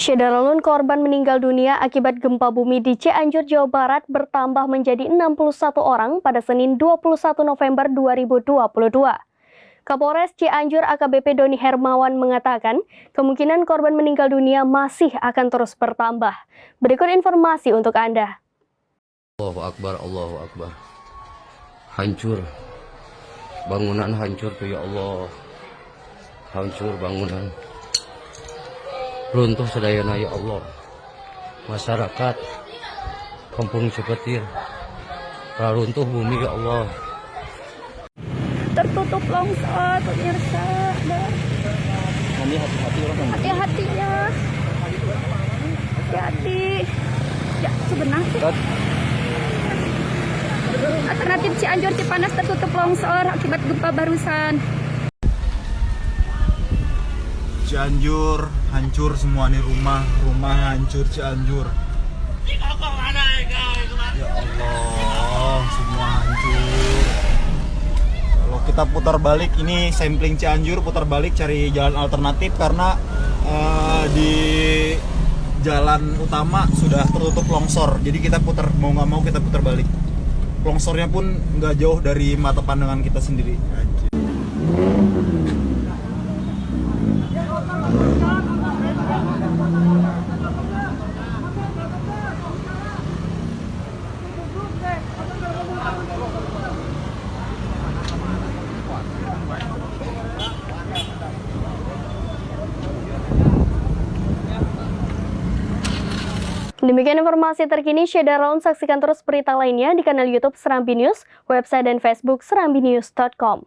Syederalun korban meninggal dunia akibat gempa bumi di Cianjur, Jawa Barat bertambah menjadi 61 orang pada Senin 21 November 2022. Kapolres Cianjur AKBP Doni Hermawan mengatakan kemungkinan korban meninggal dunia masih akan terus bertambah. Berikut informasi untuk Anda. Allahu Akbar, Allahu Akbar. Hancur. Bangunan hancur tuh ya Allah. Hancur bangunan. Runtuh sedayana ya Allah. Masyarakat Kampung Cipetir runtuh bumi ya Allah. Tertutup longsor pemirsa. Kami hati-hati orang. Hati-hati ya. Hati-hati. Ya sebenarnya. Alternatif Cianjur Cipanas tertutup longsor akibat gempa barusan. Cianjur hancur semua nih, rumah hancur Cianjur. Ya Allah, semua hancur. Kalau kita putar balik, ini sampling Cianjur, putar balik cari jalan alternatif karena di jalan utama sudah tertutup longsor. Jadi kita putar, mau nggak mau kita putar balik. Longsornya pun nggak jauh dari mata pandangan kita sendiri. Demikian informasi terkini Syederalun, saksikan terus berita lainnya di kanal YouTube Serambi News, website dan Facebook serambinews.com.